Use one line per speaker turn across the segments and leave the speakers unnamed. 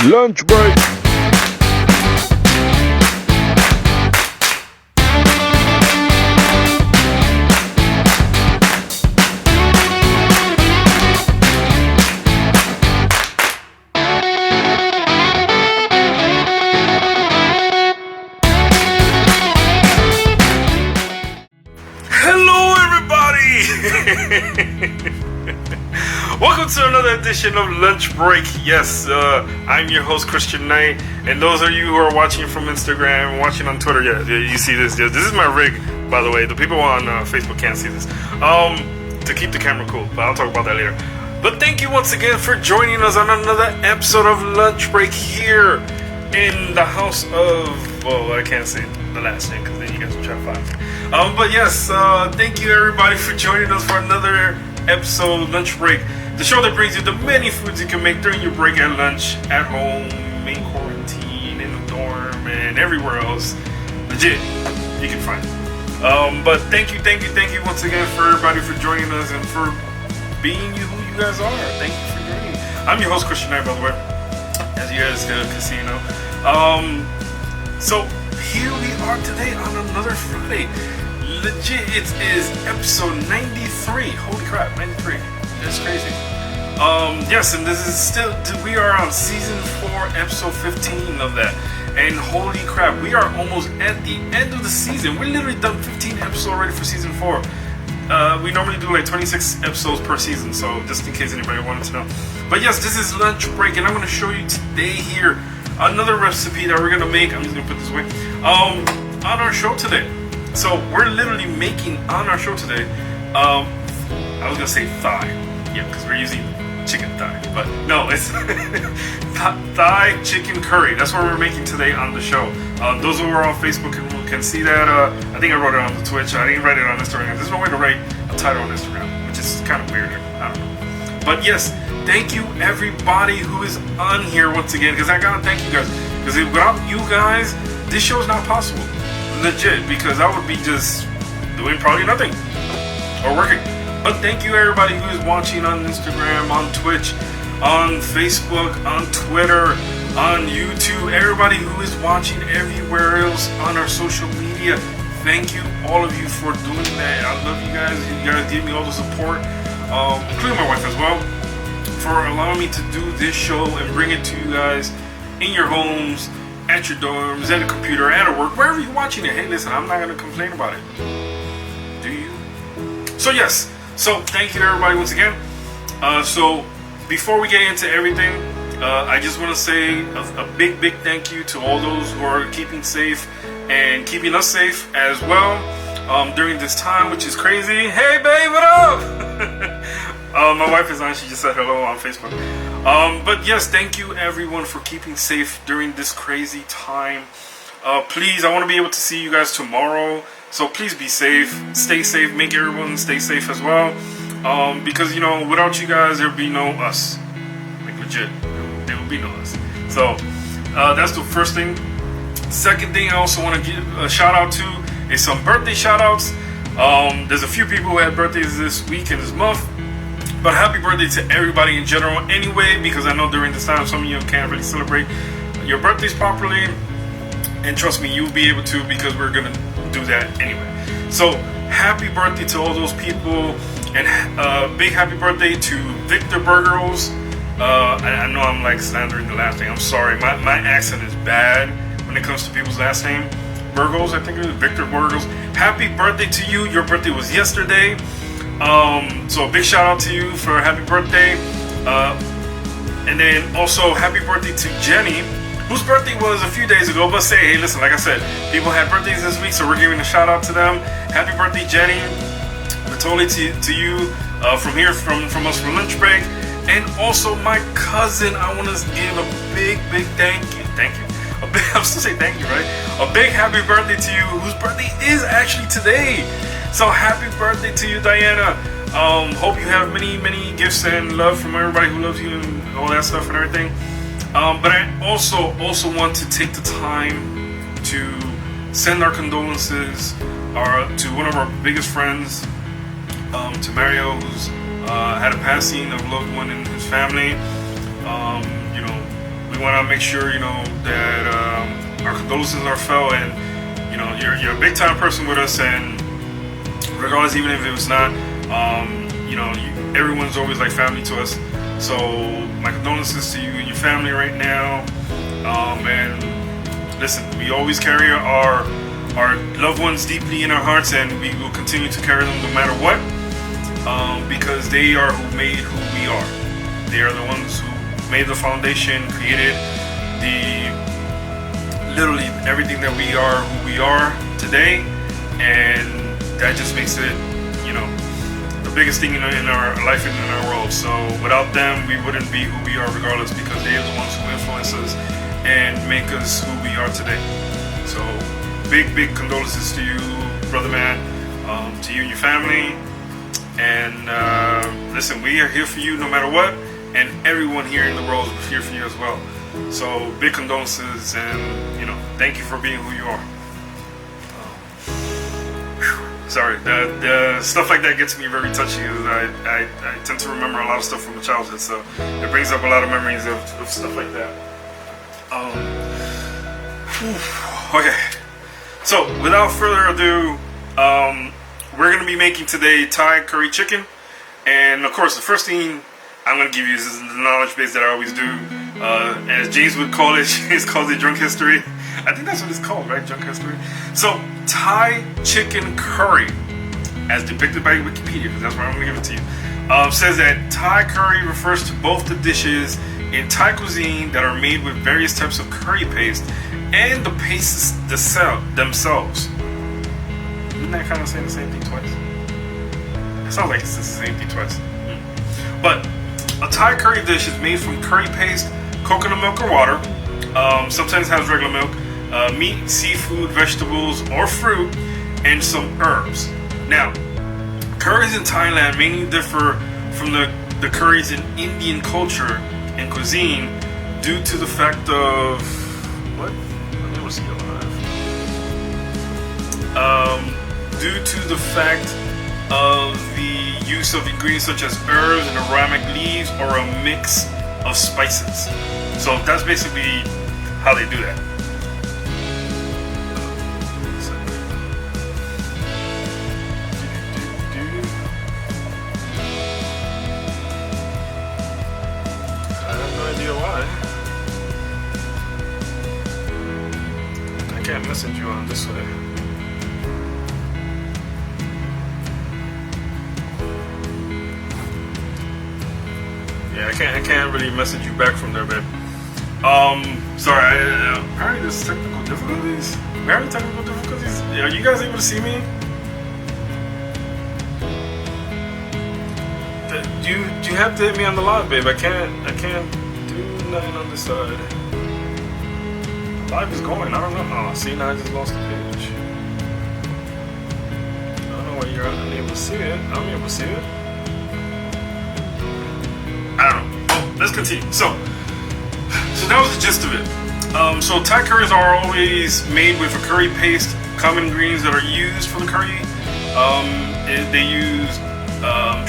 Lunch break.
Hello, everybody! Welcome to another edition of Lunch Break. Yes, I'm your host, Cristianknight, and those of you who are watching from Instagram, watching on Twitter, yeah, you see this. Yeah, this is my rig, by the way. The people on Facebook can't see this. To keep the camera cool, but I'll talk about that later. But thank you once again for joining us on another episode of Lunch Break here in the house of, well, I can't say the last name because then you guys will try to find me. But yes, thank you everybody for joining us for another episode, Lunch Break, the show that brings you the many foods you can make during your break at lunch, at home, in quarantine, in the dorm, and everywhere else. Legit, you can find it. But thank you once again for everybody for joining us and for being who you guys are. Thank you for joining me. I'm your host, Cristianknight, by the way, as you guys can see, you know. So here we are today on another Friday. Legit, it is episode 93. Holy crap, 93. That's crazy. Yes, and this is still, we are on season 4, episode 15 of that. And holy crap, we are almost at the end of the season. We're literally done 15 episodes already for season 4. We normally do like 26 episodes per season, so just in case anybody wanted to know. But yes, this is Lunch Break, and I'm going to show you today here another recipe that we're going to make. I'm just going to put this away. On our show today. So we're literally making on our show today, I was going to say thigh. Yeah, because we're using chicken thigh. But no, it's thigh chicken curry. That's what we're making today on the show. Those who are on Facebook can see that. I think I wrote it on the Twitch. I didn't write it on Instagram. There's no way to write a title on Instagram, which is kind of weird. I don't know. But yes, thank you everybody who is on here once again, because I gotta thank you guys. Because without you guys, this show is not possible. Legit, because I would be just doing probably nothing or working. But thank you everybody who is watching on Instagram, on Twitch, on Facebook, on Twitter, on YouTube, everybody who is watching everywhere else on our social media. Thank you, all of you, for doing that. I love you guys. You guys give me all the support, including my wife as well, for allowing me to do this show and bring it to you guys in your homes, at your dorms, at a computer, at work, wherever you're watching it. Hey, listen, I'm not going to complain about it. Do you? So yes, so thank you to everybody once again. So before we get into everything, I just want to say a big thank you to all those who are keeping safe and keeping us safe as well during this time, which is crazy. Hey babe, what up? My wife is on, she just said hello on Facebook. But yes, thank you everyone for keeping safe during this crazy time. Please, I want to be able to see you guys tomorrow, so please be safe, stay safe, make everyone stay safe as well, because you know, without you guys there would be no us, like legit, there would be no us. So that's the first thing. Second thing I also want to give a shout out to is some birthday shout outs. There's a few people who had birthdays this week and this month. But happy birthday to everybody in general anyway, because I know during this time some of you can't really celebrate your birthdays properly. And trust me, you'll be able to, because we're going to do that anyway. So happy birthday to all those people. And big happy birthday to Victor Burgos. I know I'm like slandering the last name. I'm sorry. My accent is bad when it comes to people's last name. Burgos, I think it was Victor Burgos. Happy birthday to you. Your birthday was yesterday. So a big shout out to you for happy birthday, and then also happy birthday to Jenny, whose birthday was a few days ago. But say, hey, listen, like I said, people had birthdays this week, so we're giving a shout out to them. Happy birthday, Jenny. Totally to you from here, from us from Lunch Break. And also my cousin, I want to give a big thank you. I'm still saying thank you, right? A big happy birthday to you, whose birthday is actually today. So happy birthday to you, Diana. Hope you have many gifts and love from everybody who loves you and all that stuff and everything. But I also want to take the time to send our condolences to one of our biggest friends, to Mario, who's had a passing of a loved one in his family. we want to make sure, you know, that our condolences are felt, and you know, you're a big time person with us, and regardless, even if it was not, you know, everyone's always like family to us. So my condolences to you and your family right now. And listen, we always carry our loved ones deeply in our hearts, and we will continue to carry them no matter what, because they are who made who we are. They are the ones who made the foundation, created literally everything that we are, who we are today, and that just makes it, you know, the biggest thing in our life and in our world. So without them, we wouldn't be who we are regardless, because they are the ones who influence us and make us who we are today. So big condolences to you, brother man, to you and your family. And listen, we are here for you no matter what, and everyone here in the world is here for you as well. So big condolences, and you know, thank you for being who you are. Sorry, the stuff like that gets me very touchy. I tend to remember a lot of stuff from my childhood, so it brings up a lot of memories of stuff like that. Okay, so without further ado, we're going to be making today Thai curry chicken. And of course, the first thing I'm going to give you is the knowledge base that I always do. As James would call it, James calls it drunk history. I think that's what it's called, right? Drunk history. So, Thai chicken curry, as depicted by Wikipedia, because that's why I'm going to give it to you, says that Thai curry refers to both the dishes in Thai cuisine that are made with various types of curry paste and the pastes themselves. Isn't that kind of saying the same thing twice? It sounds like it's the same thing twice. But a Thai curry dish is made from curry paste, coconut milk or water, sometimes has regular milk, meat, seafood, vegetables, or fruit, and some herbs. Now, curries in Thailand mainly differ from the curries in Indian culture and cuisine due to the fact of what? Let me see due to the fact of the use of ingredients such as herbs and aromatic leaves, or a mix of spices. So that's basically how they do that. I have no idea why. I can't message you on this way. Yeah, I can't really message you back from there, babe. Sorry, apparently there's technical difficulties. We're having technical difficulties. Yeah, are you guys able to see me? Do you have to hit me on the live, babe? I can't do nothing on this side. Live is going, I don't know. Oh, see, now I just lost the page. I don't know why you're unable to see it. I'm able to see it. I don't know. Oh, let's continue. So that was the gist of it. So Thai curries are always made with a curry paste. Common ingredients that are used for the curry. They use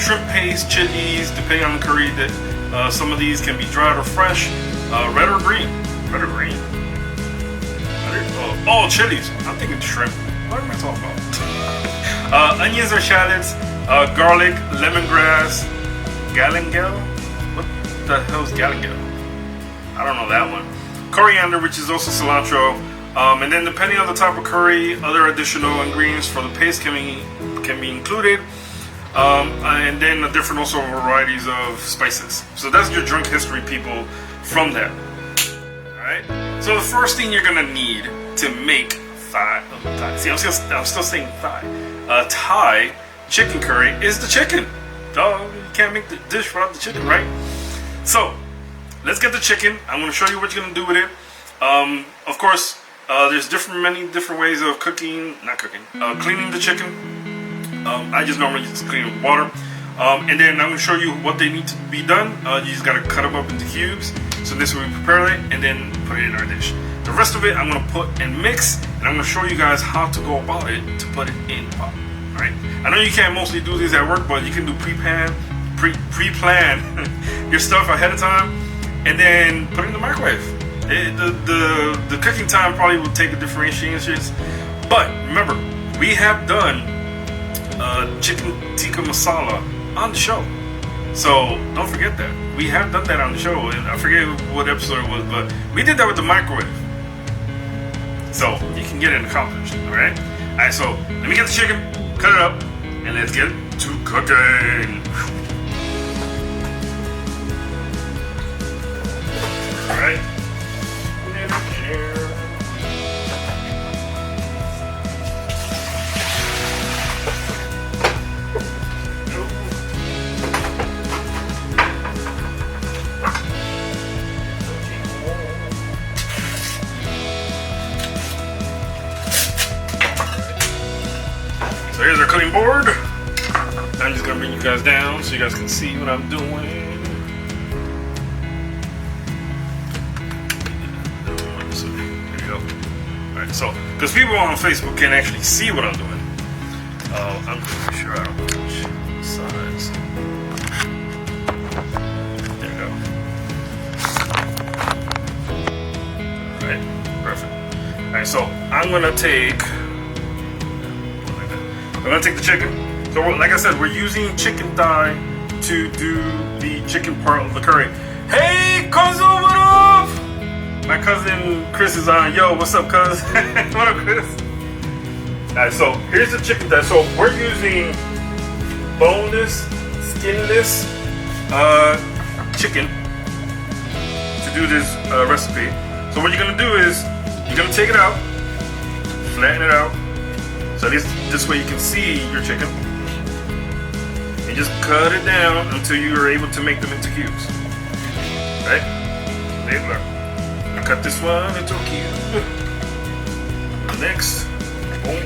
shrimp paste, chilies, depending on the curry. That some of these can be dried or fresh, red or green. Red or green. Oh, chilies. I'm thinking shrimp. What am I talking about? Onions or shallots, garlic, lemongrass, galangal. What the hell is galangal? I don't know that one. Coriander, which is also cilantro, and then depending on the type of curry, other additional ingredients for the paste can be included, and then the different also varieties of spices. So that's your drunk history, people, from that. All right. So the first thing you're gonna need to make Thai. See, I'm still saying Thai. Thai chicken curry is the chicken. Duh, you can't make the dish without the chicken, right? So let's get the chicken. I'm going to show you what you're going to do with it. Of course, there's many different ways of cleaning the chicken. I just normally just clean it with water. And then I'm going to show you what they need to be done. You just got to cut them up into cubes. So this way we prepare it and then put it in our dish. The rest of it I'm going to put and mix, and I'm going to show you guys how to go about it to put it in the pot. Alright? I know you can't mostly do these at work, but you can do pre-plan your stuff ahead of time. and then put it in the microwave. The cooking time probably will take a differentiations, but remember, we have done chicken tikka masala on the show, so don't forget that we have done that on the show, and I forget what episode it was, but we did that with the microwave, so you can get it accomplished. All right, so let me get the chicken, cut it up, and let's get to cooking. All right. So here's our cutting board. I'm just gonna bring you guys down so you guys can see what I'm doing. So, there you go. Alright, so because people on Facebook can't actually see what I'm doing, I'm pretty sure I don't touch the sides. There you go. Alright, perfect. Alright, so I'm gonna take the chicken. So like I said, we're using chicken thigh to do the chicken part of the curry. Hey, cousin, what up? My cousin Chris is on. Yo, what's up, cuz? What up, Chris? Alright, so here's the chicken thigh. So we're using boneless, skinless chicken to do this recipe. So what you're gonna do is you're gonna take it out, flatten it out. So this way you can see your chicken. And just cut it down until you are able to make them into cubes. Right? There you go. Now cut this one into a cube. Next. Boom.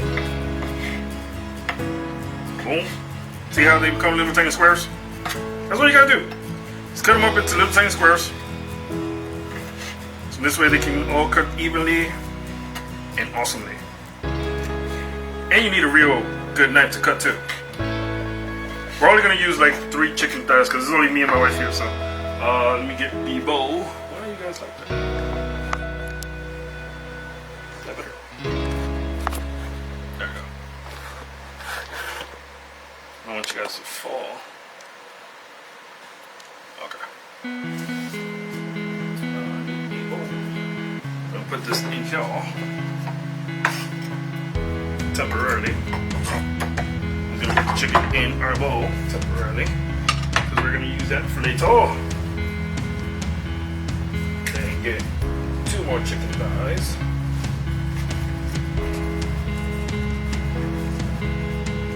Boom. See how they become little tiny squares? That's what you gotta do. Just cut them up into little tiny squares. So this way they can all cut evenly and awesomely. And you need a real good knife to cut too. We're only gonna use like 3 chicken thighs because it's only me and my wife here. So let me get the bowl. Why are you guys like that? That better. There we go. I don't want you guys to fall. Okay. I'm gonna put this in here temporarily. I'm gonna put the chicken in our bowl temporarily because we're gonna use that for later. Then get 2 more chicken thighs.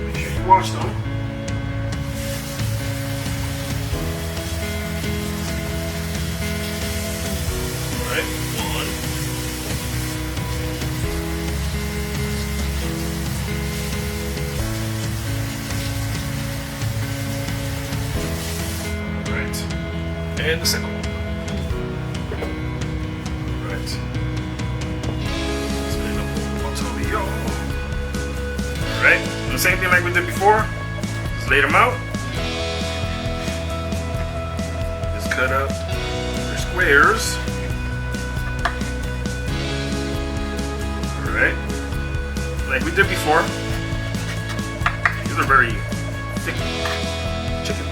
Make sure you wash them. Alright, 1. And the second one. Right. Spin up on top of y'all. Alright. And the same thing like we did before. Just lay them out. Just cut up their squares. Alright. Like we did before. These are very thick chickens.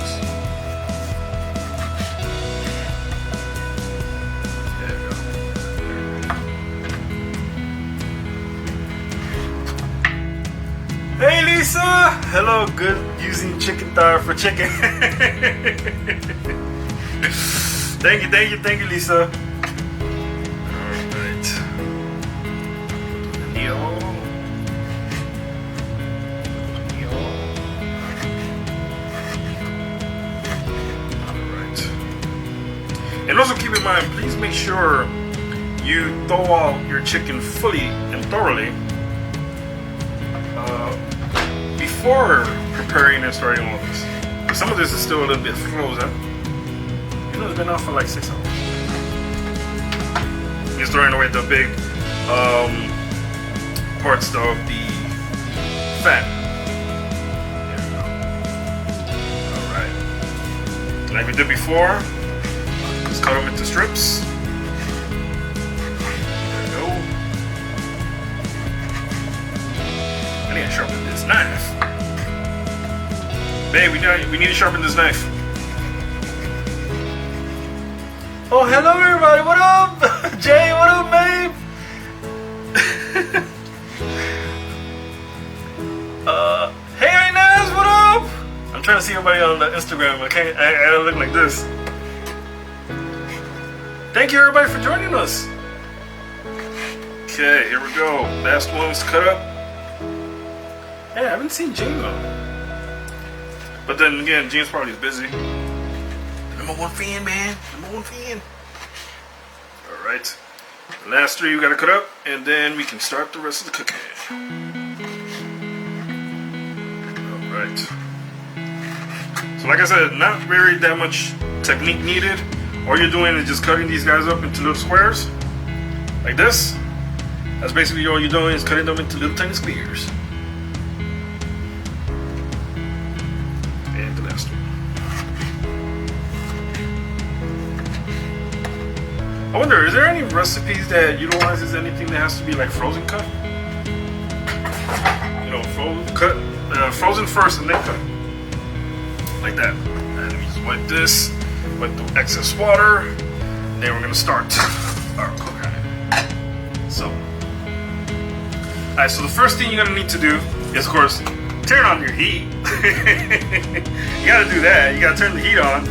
Hey Lisa! Hello, good using chicken thigh for chicken. Thank you, Lisa. Alright. Alright. And also keep in mind, please make sure you thaw out your chicken fully and thoroughly before preparing and starting all this. But some of this is still a little bit frozen. You know, it's been out for like 6 hours. Just throwing away the big parts of the fat. There we go. Alright. Like we did before, Just cut them into strips. There we go. I need to sharpen this knife. Babe, we need to sharpen this knife. Oh, hello everybody. What up? Jay, what up, babe? Hey Inez, what up? I'm trying to see everybody on the Instagram. I don't look like this. Thank you everybody for joining us. Okay, here we go. Last one's cut up. Hey, I haven't seen James on. But then again, James probably is busy. Number one fan, man. Number one fan. Alright. The last three we gotta cut up, and then we can start the rest of the cooking. Alright. So like I said, not very that much technique needed. All you're doing is just cutting these guys up into little squares. Like this. That's basically all you're doing, is cutting them into little tiny squares. And the last one. I wonder, is there any recipes that utilizes anything that has to be like frozen cut? You know, frozen first and then cut. Like that. And we just wipe this, wipe the excess water, and then we're gonna start our cooking. So, alright, so the first thing you're gonna need to do is, of course, turn on your heat. You gotta do that. You gotta turn the heat on.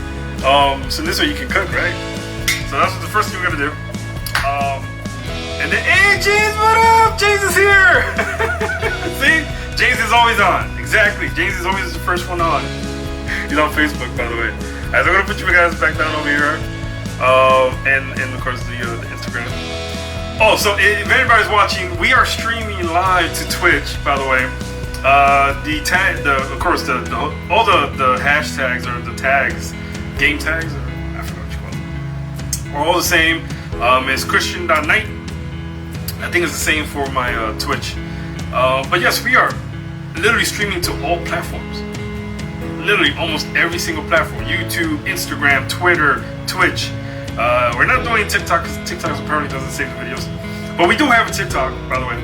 So this way you can cook, right? So that's what the first thing we're gonna do. And then, hey James, what up? James is here. See, James is always on. Exactly, James is always the first one on. He's on Facebook, by the way. Alright, so I'm gonna put you guys back down over here, and of course the Instagram. Oh, so if anybody's watching, we are streaming live to Twitch, by the way. Of course, all the hashtags or the tags, game tags, or I forgot what you call them, are all the same. It's Cristianknight. I think it's the same for my Twitch. But yes, we are literally streaming to all platforms. Literally almost every single platform: YouTube, Instagram, Twitter, Twitch. We're not doing TikTok because TikTok apparently doesn't save the videos, but we do have a TikTok, by the way.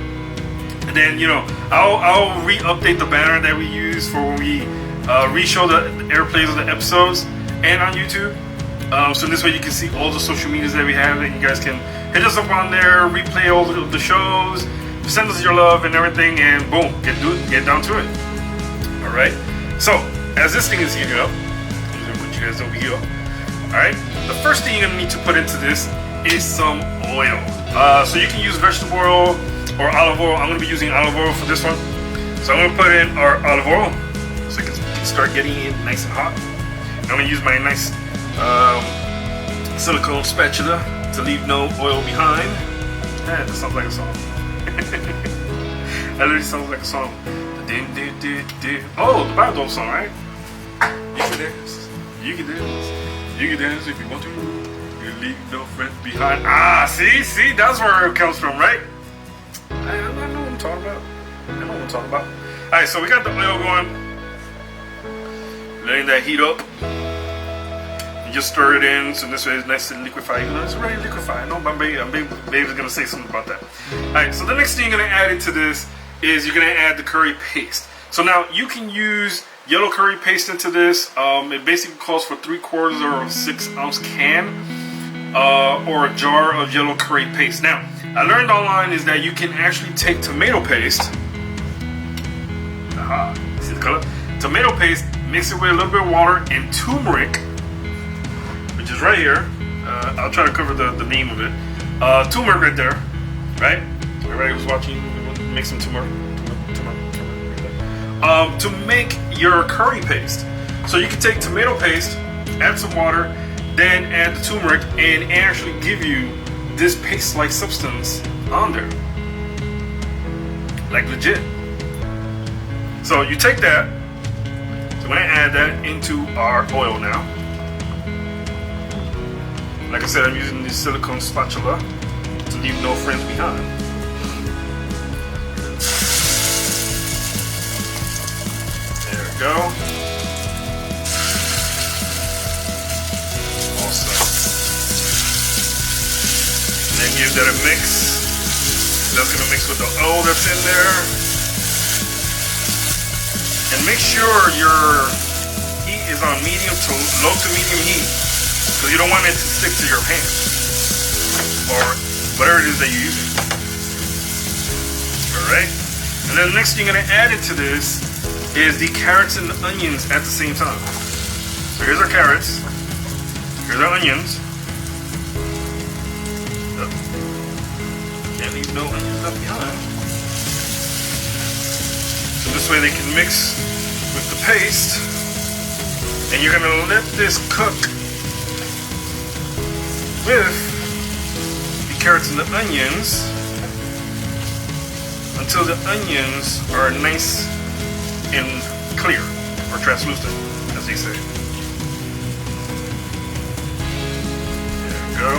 And then, you know, I'll re-update the banner that we use for when we re-show the airplays of the episodes, and on YouTube. So this way you can see all the social medias that we have, and you guys can hit us up on there, replay all the shows, send us your love and everything, and boom, get down to it. All right. So as this thing is heating up, I'm gonna put you guys over here. Alright, the first thing you're going to need to put into this is some oil. So you can use vegetable oil or olive oil. I'm going to be using olive oil for this one. So I'm going to put in our olive oil so it can start getting it nice and hot. I'm going to use my nice silicone spatula to leave no oil behind. That sounds like a song. That literally sounds like a song. Oh, the Bible song, right? You can dance. You can dance. You can dance if you want to. You leave no friends behind. Ah, see, that's where it comes from, right? I know what I'm talking about. Alright, so we got the oil going. Letting that heat up. You just stir it in, so this way it's nice and liquefied. You know, it's already liquefied. No, my baby's gonna say something about that. Alright, so the next thing you're gonna add into this is you're gonna add the curry paste. So now you can use yellow curry paste into this. It basically calls for 3/4 or a 6-ounce can or a jar of yellow curry paste. Now, I learned online is that you can actually take tomato paste. Aha, see the color? Tomato paste, mix it with a little bit of water and turmeric, which is right here. I'll try to cover the name of it. Turmeric right there, right? Everybody who's watching, make some turmeric. To make your curry paste. So you can take tomato paste, add some water, then add the turmeric, and actually give you this paste-like substance on there. Like legit. So you take that. So I'm going to add that into our oil now. Like I said, I'm using this silicone spatula to leave no friends behind. Go. Awesome. give that a mix. That's gonna mix with the oil that's in there. And make sure your heat is on low to medium heat, because you don't want it to stick to your pan or whatever it is that you're using. Alright? And then the next thing you're gonna add into this is the carrots and the onions at the same time. So here's our carrots, here's our onions. Can't leave no onions left behind. So this way they can mix with the paste. And you're gonna let this cook with the carrots and the onions until the onions are nice and clear, or translucent, as they say. There we go.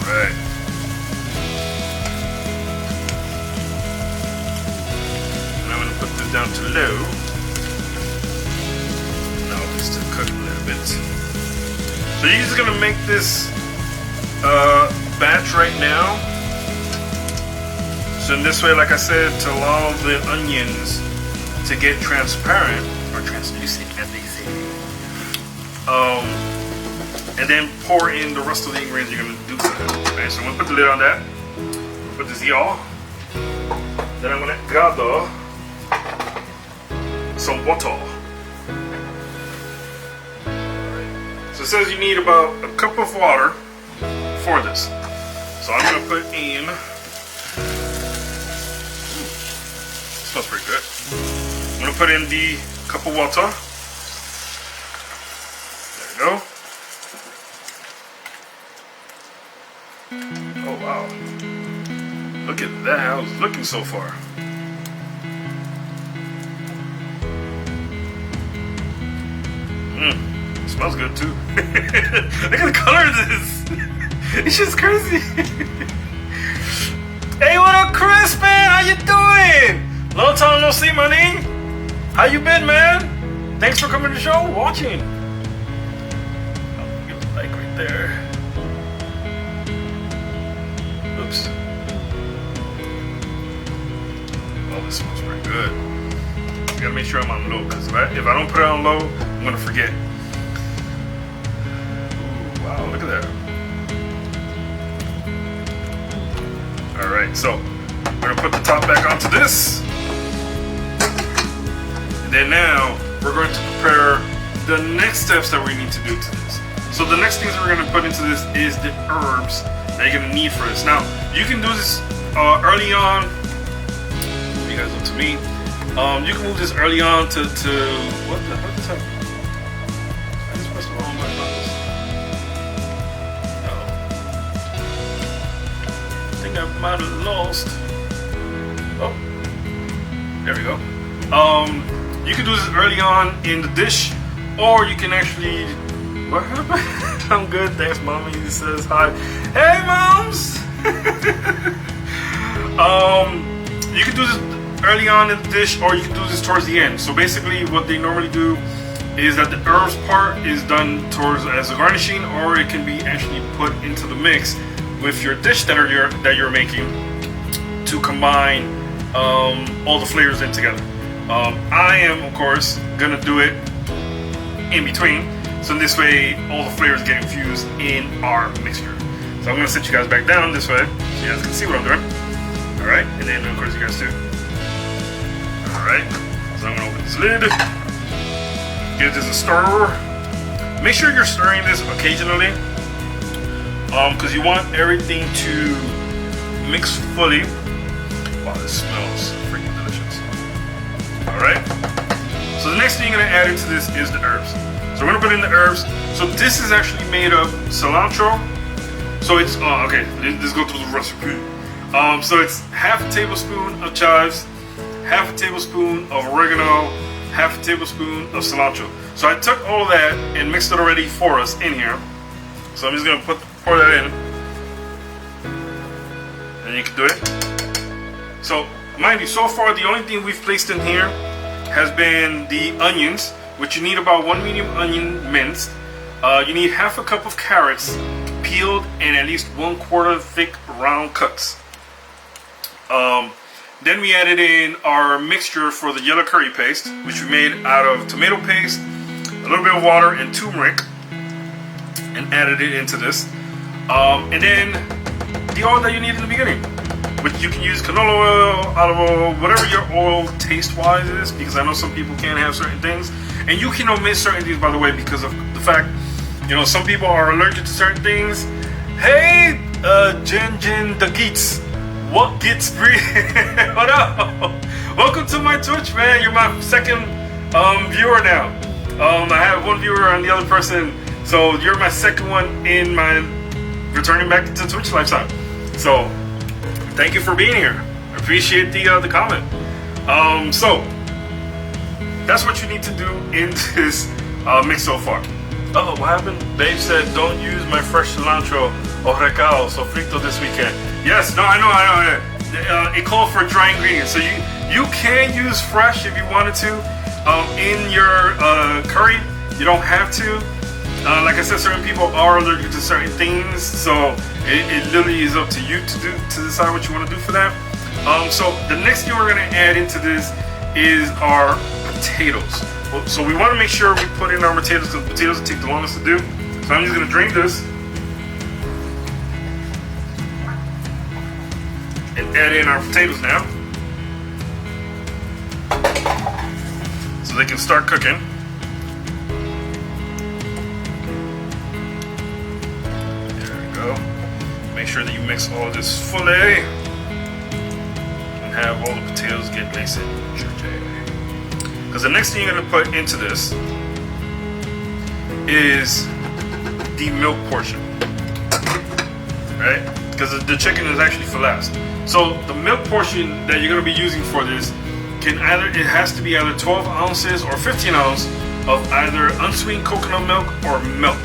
Alright. And I'm going to put this down to low. Now just to cook a little bit. So you're just going to make this batch right now. So in this way, like I said, to allow the onions to get transparent, or translucent as they say. And then pour in the rest of the ingredients you're going to do to it. Okay, so I'm going to put the lid on that. Put this here. Then I'm going to gather some water. So it says you need about a cup of water for this. So I'm going to put in, smells pretty good. I'm going to put in the cup of water. There we go. Oh wow. Look at that, how it's looking so far. Smells good too. Look at the color of this. It's just crazy. Hey, what up, Cristian? How you doing? Long time no see, money. How you been, man? Thanks for coming to the show, watching. I'll give a like right there. Oops. Oh, this smells pretty good. I gotta make sure I'm on low, because if I don't put it on low, I'm gonna forget. Ooh, wow, look at that. Alright, so we're gonna put the top back onto this. And then now we're going to prepare the next steps that we need to do to this. So the next things that we're gonna put into this is the herbs that you're gonna need for this. Now, you can do this early on. You guys up to me. You can move this early on to what the heck is that? I just pressed the wrong button on this. No. I think I might have lost. Oh, there we go. You can do this early on in the dish, or you can actually. What happened? I'm good, thanks, mommy. He says hi. Hey, moms. You can do this early on in the dish, or you can do this towards the end. So basically what they normally do is that the herbs part is done towards as a garnishing, or it can be actually put into the mix with your dish that you're making to combine all the flavors in together. I am, of course, gonna do it in between, so in this way all the flavors get infused in our mixture. So I'm gonna sit you guys back down this way so you guys can see what I'm doing. Alright, and then of course you guys too. Alright, so I'm gonna open this lid, give this a stir. Make sure you're stirring this occasionally, because you want everything to mix fully. Wow, this smells freaking delicious. Alright, so the next thing you're gonna add into this is the herbs. So we're gonna put in the herbs. So this is actually made of cilantro. So it's, okay, let's go through the recipe. So it's half a tablespoon of chives, half a tablespoon of oregano, half a tablespoon of cilantro. So I took all that and mixed it already for us in here. So I'm just gonna pour that in. And you can do it. So mind you, so far the only thing we've placed in here has been the onions, which you need about 1 medium onion minced, You need half a cup of carrots, peeled and at least 1/4 thick round cuts. Then we added in our mixture for the yellow curry paste, which we made out of tomato paste, a little bit of water, and turmeric, and added it into this. And then the oil that you need in the beginning, which you can use canola oil, olive oil, whatever your oil taste-wise is, because I know some people can't have certain things. And you can omit certain things, by the way, because of the fact, you know, some people are allergic to certain things. Hey, Jen the Geets. What gets free? What up? Welcome to my Twitch, man. You're my second viewer now. I have one viewer on the other person, so you're my second one in my returning back to Twitch lifetime. So thank you for being here. I appreciate the comment. So that's what you need to do in this mix so far. Oh, what happened? Dave said don't use my fresh cilantro oregano sofrito this weekend. Yes, no, I know. It called for dry ingredients, so you can use fresh if you wanted to in your curry. You don't have to. Like I said, certain people are allergic to certain things, so it literally is up to you to decide what you want to do for that. So the next thing we're going to add into this is our potatoes. So we want to make sure we put in our potatoes, because potatoes take the longest to do. So I'm just going to drain this and add in our potatoes now, so they can start cooking. There we go. Make sure that you mix all this fully and have all the potatoes get nice and juicy. Because the next thing you're going to put into this is the milk portion, right? Because the chicken is actually for last. So the milk portion that you're going to be using for this it has to be either 12 ounces or 15 ounces of either unsweetened coconut milk or milk.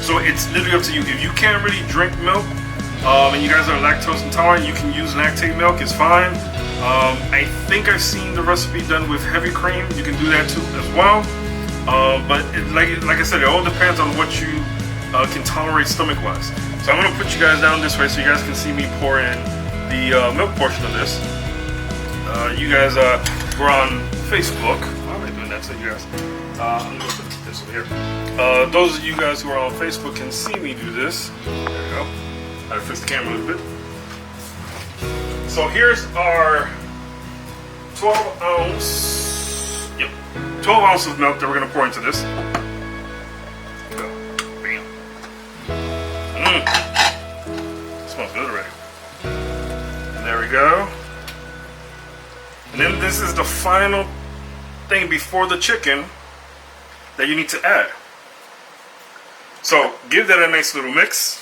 So it's literally up to you. If you can't really drink milk, and you guys are lactose intolerant, you can use lactate milk, it's fine. I think I've seen the recipe done with heavy cream. You can do that too as well. But like I said, it all depends on what you can tolerate stomach-wise. So I'm going to put you guys down this way so you guys can see me pour in the milk portion of this. You guys who are on Facebook, why am I doing that to you guys? I'm going to put this over here. Those of you guys who are on Facebook can see me do this. There we go. I had to fix the camera a little bit. So here's our 12 ounces of milk that we're going to pour into this. Smells good already. And there we go. And then this is the final thing before the chicken that you need to add. So give that a nice little mix.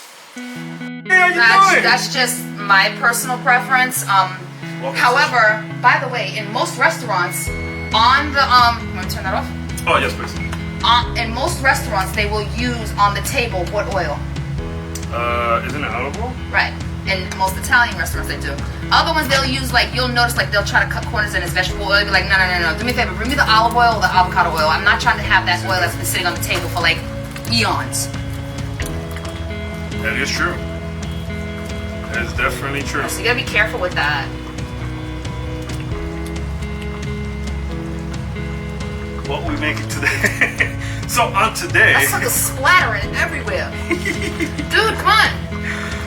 That's just my personal preference. However, by the way, in most restaurants, on the want me to turn that off?
Oh yes, please.
In most restaurants, they will use on the table what oil?
Isn't it olive oil?
Right. In most Italian restaurants, they do. Other ones they'll use, like, you'll notice, like, they'll try to cut corners in his vegetable oil. Be like, no. Do me a favor, bring me the olive oil or the avocado oil. I'm not trying to have that oil that's been sitting on the table for like eons.
That is true. That is definitely true.
So you gotta be careful with that.
What we making today? So on today,
that's like a splattering everywhere. Dude, come on.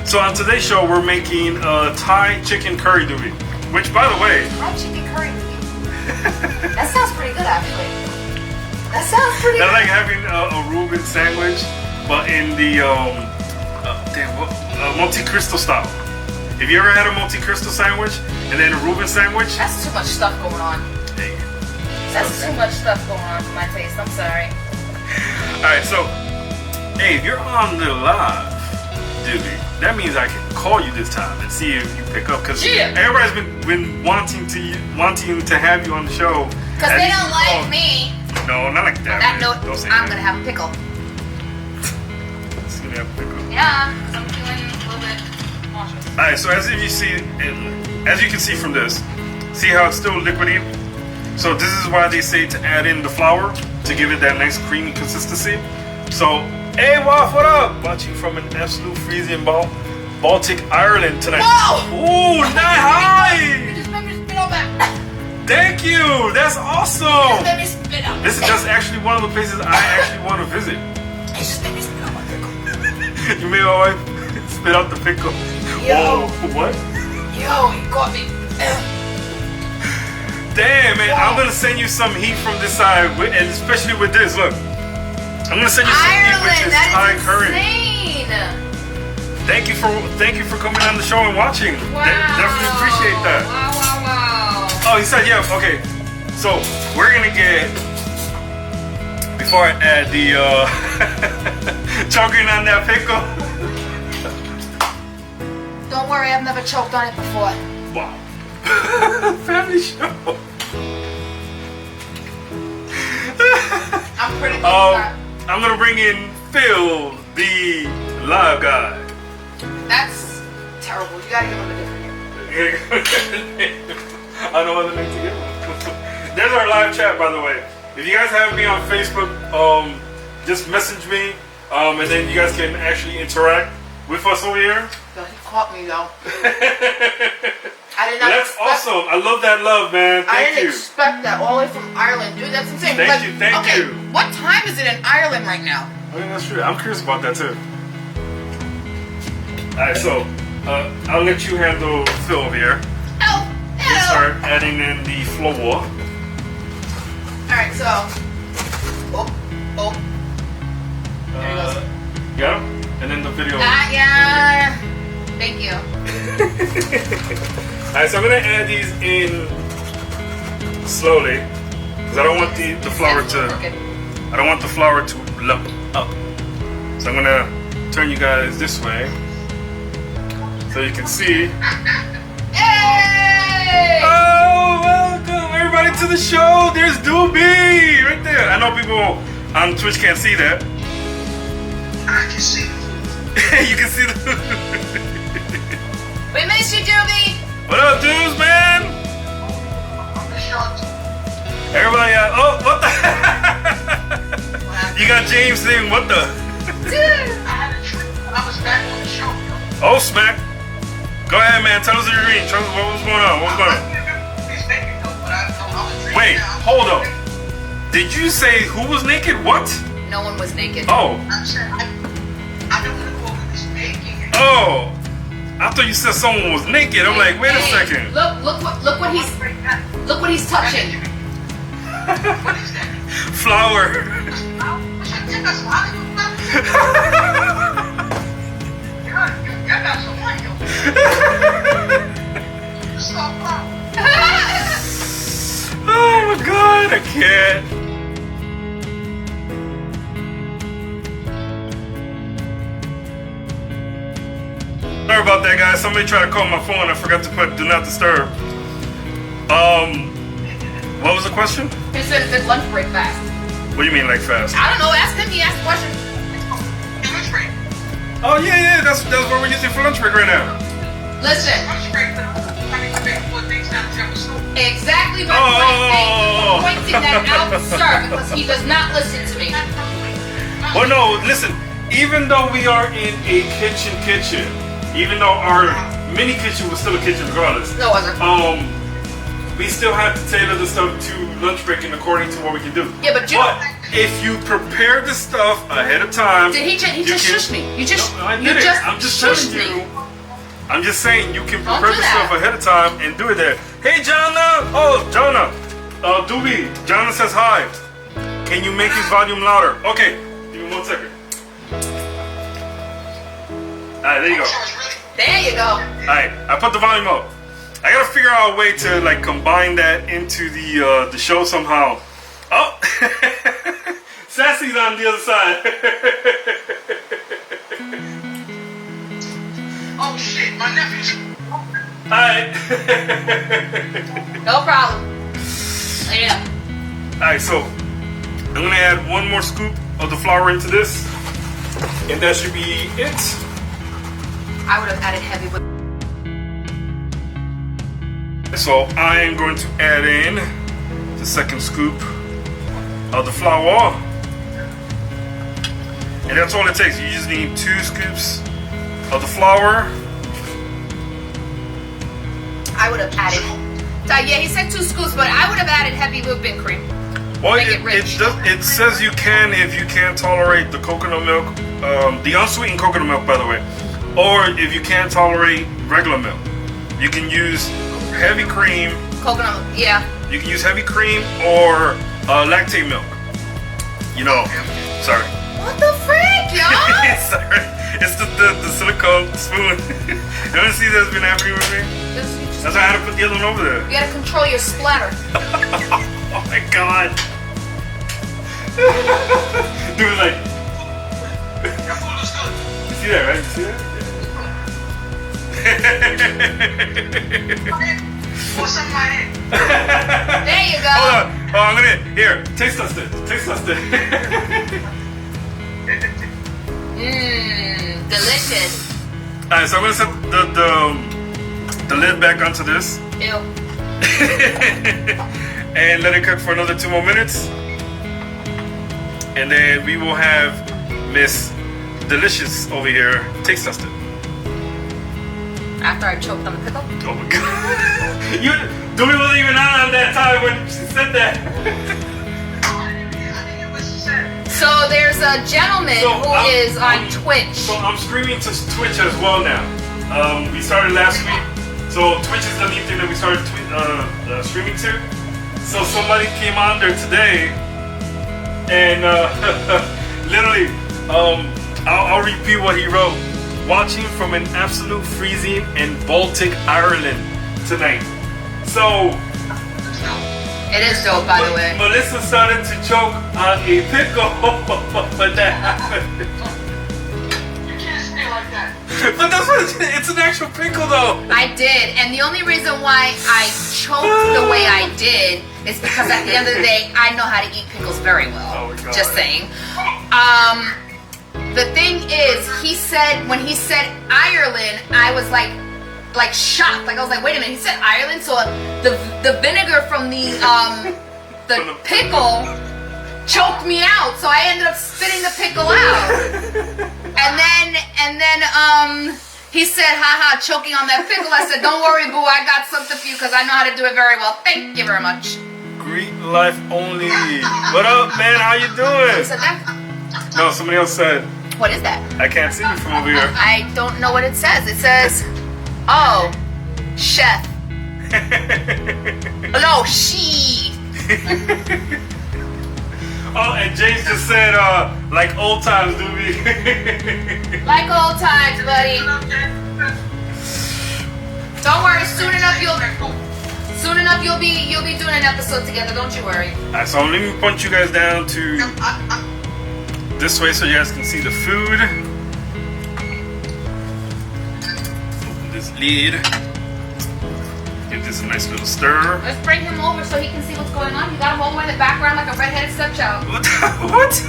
So on today's show, we're making Thai chicken curry doobie. Which, by the way,
Thai chicken curry doobie. That sounds pretty good, actually. That sounds pretty good.
That's like having a Reuben sandwich, but in the Monte Cristo style. If you ever had a Monte Cristo sandwich and then a Reuben sandwich,
that's too much stuff going on.
Hey.
That's too much stuff going on for my taste. I'm sorry.
Alright, so hey, if you're on the live doobie, that means I can call you this time and see if you pick up, because everybody's been wanting to have you on the show.
Because they don't like me.
No, not like that.
On that note, I'm gonna have a pickle.
It's gonna have a pickle.
Yeah, because I'm feeling a little bit nauseous.
Alright, so as you can see from this, see how it's still liquidy? So this is why they say to add in the flour to give it that nice creamy consistency. So, hey, Waff, what up? Watching from an absolute freezing Baltic Ireland tonight.
Whoa!
Ooh, nice! Hi!
You just made me spit on that.
Thank you! That's awesome!
You just made me spit on
This is just actually one of the places I actually want to visit.
You just made me spit on my pickle.
You made my wife spit out the pickle.
Yo.
Whoa, what?
Yo, you got me.
Damn, man, I'm gonna send you some heat from this side, and especially with this. Look, I'm gonna send you some heat with
Ireland,
this
that
high
is
current.
insane.
Thank you for coming on the show and watching.
Wow.
Definitely appreciate that.
Wow.
Oh, he said, yeah, okay. So we're gonna get, before I add the choking on that pickle.
Don't worry, I've never choked on it before.
Wow. Family show.
I'm pretty good.
I'm gonna bring in Phil, the live guy.
That's terrible. You gotta give him a different name.
I don't know what the name to give him. There's our live chat, by the way. If you guys have me on Facebook, just message me, and then you guys can actually interact with us over here.
He caught me though. I did not.
That's awesome. I love that love, man.
I
Thank
didn't
you.
expect that all the way from Ireland, dude. That's insane.
Thank you, thank
okay,
you.
What time is it in Ireland right now?
I mean, that's true. I'm curious about that too. Alright, so I'll let you handle Phil over here.
Oh,
We'll
hello.
start adding in the flour.
Alright, so. Oh. There he goes.
Got him? And then the video.
Yeah. Thank you.
Alright, so I'm gonna add these in slowly because I don't want the flour to lump up. So I'm gonna turn you guys this way so you can see.
Hey!
Oh, welcome everybody to the show. There's Doobie right there. I know people on Twitch can't see that.
I can see.
You can see the.
We miss you, Doobie!
What up, dudes, man? Everybody, oh, what the? You got James saying, what the?
I was back on the show.
Oh, smack. Go ahead, man. Tell us your dream. Tell us what was going on. What was going on? Wait, hold up. Did you say who was naked? What?
No one was naked.
Oh.
I'm saying, I don't know who was making it.
Oh. I thought you said someone was naked. I'm like, wait a second.
Look what he's touching.
What is that?
Flower. Oh my god, I can't. Sorry about that, guys. Somebody tried to call my phone. I forgot to put do not disturb. What was the question?
He said it's his lunch break fast.
What do you mean, like fast?
I don't know. Ask him. He asked the question.
Lunch break.
Oh yeah, that's what we're using for lunch break right now.
Listen.
Lunch break.
Exactly my point. He's pointing that out, sir, because he does not listen to me.
Well, no, listen. Even though we are in a kitchen, even though our mini kitchen was still a kitchen regardless.
No, it wasn't.
We still have to tailor the stuff to lunch break and according to what we can do.
Yeah, but
if you prepare the stuff ahead of time,
Did he just shush me? You just
No, I
you
didn't.
just
I'm just
shushed
telling
me.
you. I'm just saying you can
Don't
prepare
do
the
that.
stuff ahead of time and do it there. Hey, Jonna! Oh, Jonna. Doobie. Jonna says hi. Can you make his volume louder? Okay. Give me 1 second. Alright, there you go.
There you go.
Alright, I put the volume up. I gotta figure out a way to like combine that into the show somehow. Oh, Sassy's on the other side.
Oh shit, my nephew's.
Alright.
No problem. Yeah.
Alright, so I'm gonna add 1 more scoop of the flour into this, and that should be it.
I would have added heavy, but
So I am going to add in the 2nd scoop of the flour. And that's all it takes. You just need 2 scoops of the flour.
I would have added. Yeah, he said 2 scoops, but I would have added heavy whipping cream.
Well,
Make it rich.
it says you can if you can't tolerate the coconut milk, the unsweetened coconut milk, by the way, or if you can't tolerate regular milk, you can use heavy cream.
Coconut, yeah.
You can use heavy cream or lactate milk. You know, sorry.
What the frick, y'all?
Sorry, it's the silicone spoon. You ever see that's been happening with me? That's why I had to put the other one over there.
You gotta control your splatter.
Oh my god. Dude, like.
Your food looks good.
You see that, right? You see that?
Put some in my head.
There you go.
Hold on. Oh, I'm gonna. Here, taste test it. Taste test it.
Mmm, delicious.
Alright, so I'm gonna set the lid back onto this.
Ew.
And let it cook for another 2 more minutes. And then we will have Miss Delicious over here taste test it.
After I choked on the pickle?
Oh my god. Dewey wasn't even on that time when she said that.
I didn't hear what she said.
So there's a gentleman who is on Twitch.
So I'm streaming to Twitch as well now. We started last week. So Twitch is the new thing that we started streaming to. So somebody came on there today, and literally, I'll repeat what he wrote. Watching from an absolute freezing in Baltic Ireland tonight. So
It is dope, by the way.
Melissa started to choke on a pickle, but that happened.
You can't stay like that.
But that's what it's an actual pickle though.
I did, and the only reason why I choked the way I did is because at the end of the day, I know how to eat pickles very well.
Oh my God.
Just saying. The thing is, he said, when he said Ireland, I was like shocked. Like I was like, wait a minute, he said Ireland? So the vinegar from the pickle choked me out. So I ended up spitting the pickle out. And then he said, haha, choking on that pickle. I said, don't worry, boo, I got something for you because I know how to do it very well. Thank you very much.
Greek life only. What up, man? How you doing?
Who said that?
No, somebody else said.
What is that?
I can't see you from over here.
I don't know what it says. It says, oh, chef. No, she.
Oh, and James just said, like old times, do we?
Like old times, buddy. Don't worry. Soon enough you'll be doing an episode together. Don't you worry.
Alright, so let me point you guys down to this way so you guys can see the food. Open this lid. Give this a nice little stir.
Let's bring him over so he can see what's going on. You got him all the way in the background like a redheaded stepchild.
What?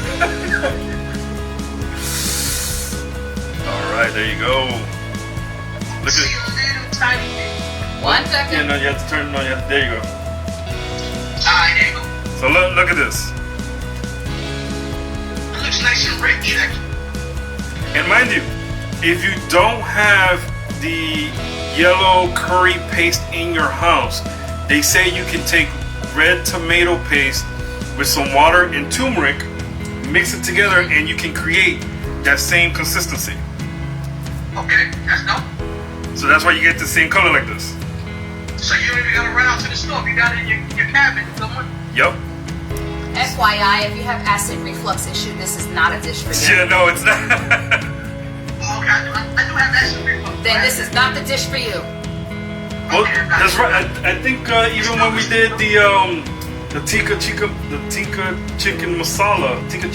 Alright, there you go. Look
See
at
you little tiny thing.
1 second.
yeah, no, you have to turn no, there you go.
Alright, there you go.
So look at this.
It looks nice and red, actually.
And mind you, if you don't have the yellow curry paste in your house, they say you can take red tomato paste with some water and turmeric, mix it together, and you can create that same consistency.
Okay, that's dope.
So that's why you get the same color like this.
So you don't even gotta run out to the store. You got it in your cabinet. Someone.
Yep.
FYI, if you have acid reflux issue, this is not a dish for you.
Yeah, no, it's not.
Oh, okay, I do have acid reflux.
Then this is not the dish for you.
Well, that's right. I think even when we did the tikka chicken masala, tikka.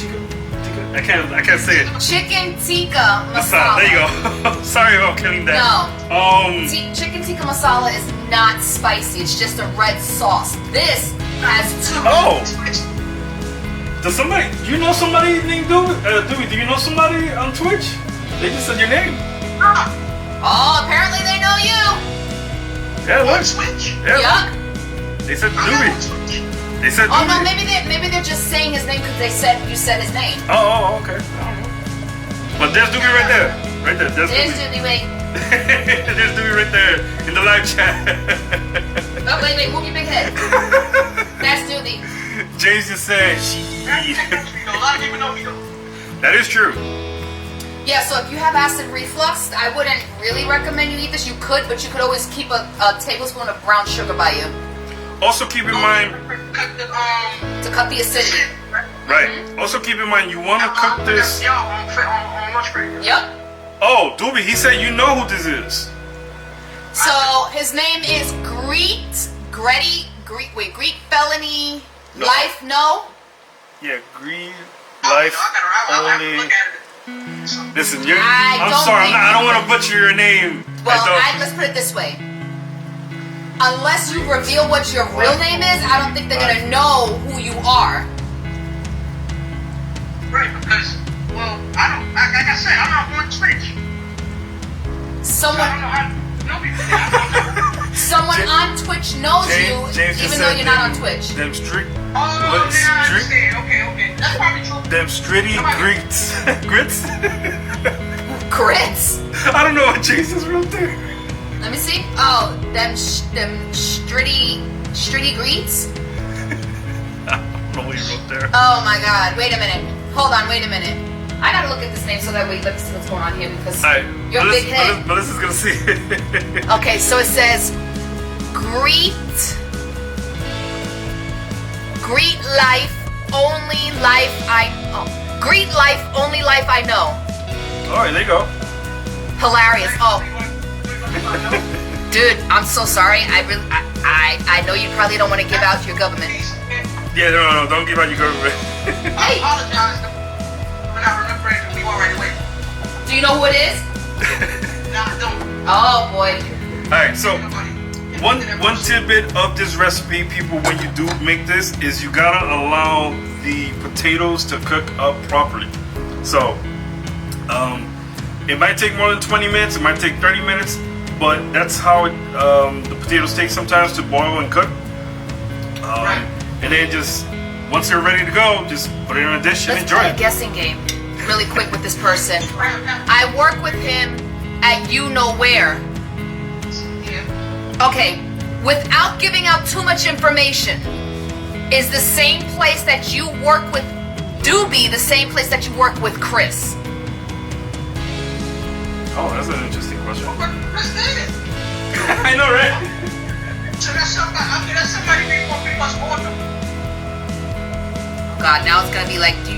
I can't say it.
Chicken tikka
Masala.
masala.
There you go. Sorry about killing that.
No. Chicken tikka masala is not spicy. It's just a red sauce. This has turmeric.
Oh. Does somebody? You know somebody named Dewey? Do you know somebody on Twitch? They just said your name.
Oh, apparently they know you.
Yeah, look.
Switch.
Yeah.
Yuck.
They said
I
Dewey.
got Switch.
They said
Oh no,
Dewey.
maybe they're just saying his name because you said his name.
Oh, okay. I don't know. But there's Doobie right there. Right there. There's
There's
Doobie.
Doobie, wait.
There's Doobie right there in the live chat.
Oh, wait, move your big head. That's Doobie.
James just said,
A lot of people know me though.
that is true.
Yeah, so if you have acid reflux, I wouldn't really recommend you eat this. You could, but you could always keep a tablespoon of brown sugar by you.
Also keep in mind,
Cut the
To cut the acidity.
right, also keep in mind, you want to cook this.
Yeah, on lunch break.
Yep.
Oh, Doobie, he said you know who this is.
So his name is Greek felony
No.
life. No.
Yeah, Greed
Oh,
Life
I have to
Only.
look at it.
Listen,
I
I'm
don't
sorry,
think-
I don't want to butcher your name.
Well,
I
let's put it this way. Unless you reveal what your real name is, I don't think they're gonna know who you are.
Right, because, well, I don't, like I said, I'm not on Twitch. So I don't know how to know people.
Someone on Twitch knows
James
you,
just
even though
said
you're not on Twitch.
Them strict,
Oh, yeah, I understand. Okay. That's probably true.
them stritty grits. Grits?
Grits.
I don't know what Jesus wrote there.
Let me see. Oh, them stritty greets.
I don't know what he wrote there.
Oh my God! Wait a minute. Hold on. Wait a minute. I gotta look at this name so that way let me see what's going on here because
Alright,
your big head.
Melissa's gonna see it.
Okay, so it says greet life only life greet life only life I know.
Alright, there you go.
Hilarious. Oh, dude, I'm so sorry. I know you probably don't want to give out your government.
Yeah, no, don't give out your government.
I apologize when I remember it. We already wait.
Do you know who it is?
No, I don't.
Oh boy.
Alright, so one tidbit of this recipe, people, when you do make this, is you gotta allow the potatoes to cook up properly. So, it might take more than 20 minutes, it might take 30 minutes, but that's how the potatoes take sometimes to boil and cook.
Right.
And then just, once they're ready to go, just put it in a dish and
Let's
enjoy
play a
it.
guessing game really quick with this person. I work with him at you know where.
Yeah.
Okay, without giving out too much information, is the same place that you work with Doobie the same place that you work with Chris?
Oh, that's an interesting question.
Chris did it.
I know, right?
So that's somebody. I mean, that's somebody we want pretty much on them.
God, now it's gonna be like do.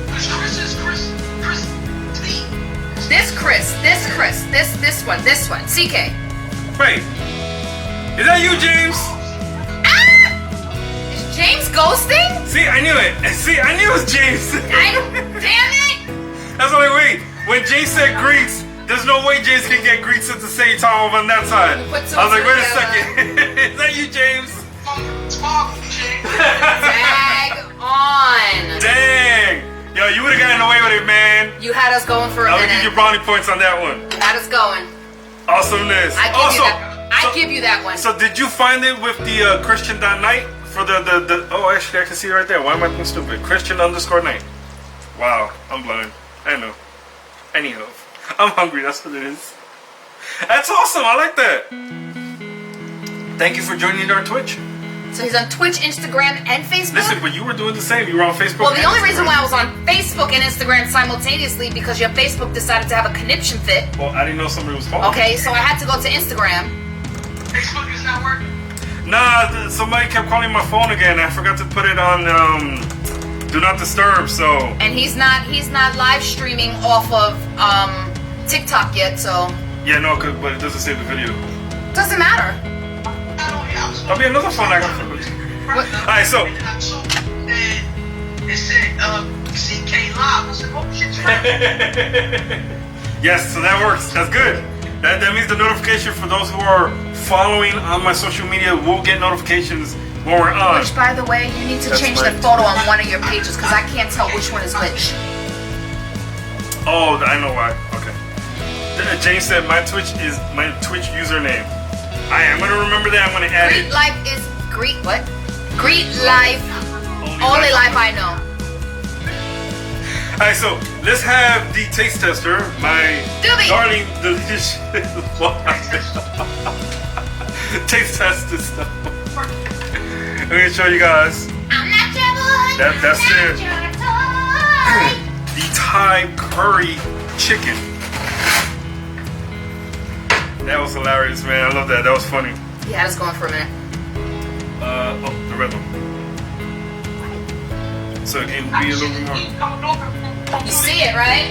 Because Chris is Chris D.
This one, CK.
Wait, is that you, James?
Ah! Is James ghosting?
See, I knew it. See, I knew it was James.
Damn it!
That's why, wait. When James said Greeks, there's no way James can get Greeks at the same time over on that side.
Put two
I was like, wait a
together.
second. Is that you, James?
Tag on.
Dang. Yo, you would have gotten away with it, man.
You had us going for a
I would give you
minute.
brownie points on that one.
You had us going.
Awesomeness.
I give you that one.
So did you find it with the Cristianknight for the oh, actually I can see it right there. Why am I being stupid? Christian_night. Wow, I'm blind. I know. Anyhow, I'm hungry. That's what it is. That's awesome. I like that. Thank you for joining our Twitch.
So he's on Twitch, Instagram, and Facebook.
Listen, but you were doing the same. You were on Facebook.
Well, the
and
only reason
Instagram.
why I was on Facebook and Instagram simultaneously because your Facebook decided to have a conniption fit.
Well, I didn't know somebody was calling.
Okay, so I had to go to Instagram.
Facebook is not working.
Nah, somebody kept calling my phone again. I forgot to put it on Do Not Disturb. So.
And he's not live streaming off of TikTok yet, so
Yeah, no, but it doesn't save the video.
doesn't matter.
That'll be another phone I got for you. Alright, so.
It said CK Live. I said, oh shit.
Yes, so that works. That's good. That means the notification for those who are following on my social media will get notifications when we're on.
Which, by the way, you need to
That's
change
right.
the photo on one of your pages because I can't tell which one is which.
Oh, I know why. Okay. James said my Twitch is my Twitch username. I'm gonna remember that. I'm gonna add
Greet
it.
life is Greet what? Greet life. Only life I know.
Alright, so let's have the taste tester, my
Doobie.
darling delicious taste test this stuff. Let me show you guys.
I'm not your boy.
That's
I'm
it.
not your toy.
The Thai curry chicken. That was hilarious, man. I love that. That was funny.
He had us going for a minute.
Oh, the red one. So it can be a little bit more.
You see it, right?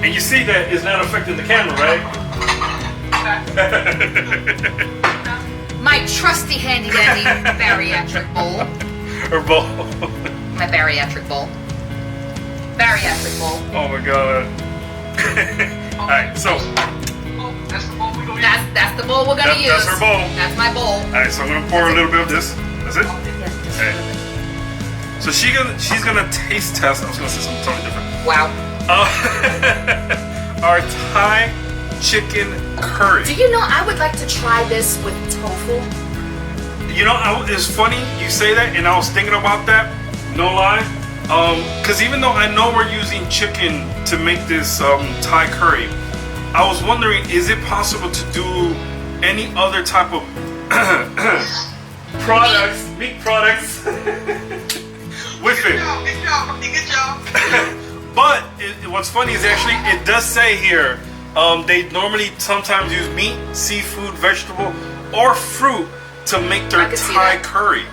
And you see that it's not affecting the camera, right?
My trusty handy dandy bariatric bowl.
Her bowl.
My bariatric bowl. Bariatric bowl.
Oh my god. Alright, so.
That's the bowl we're gonna use.
That's her bowl.
That's my bowl.
Alright, so I'm gonna pour a little bit of this. That's it? Okay. So she's gonna taste test. I was gonna say something totally different.
Wow.
Our Thai chicken curry.
Do you know I would like to try this with tofu?
You know, it's funny you say that, and I was thinking about that. No lie. Because even though I know we're using chicken to make this Thai curry, I was wondering, is it possible to do any other type of products, meat products, with it?
Good job.
But what's funny is actually it does say here they normally sometimes use meat, seafood, vegetable, or fruit to make their Thai curry.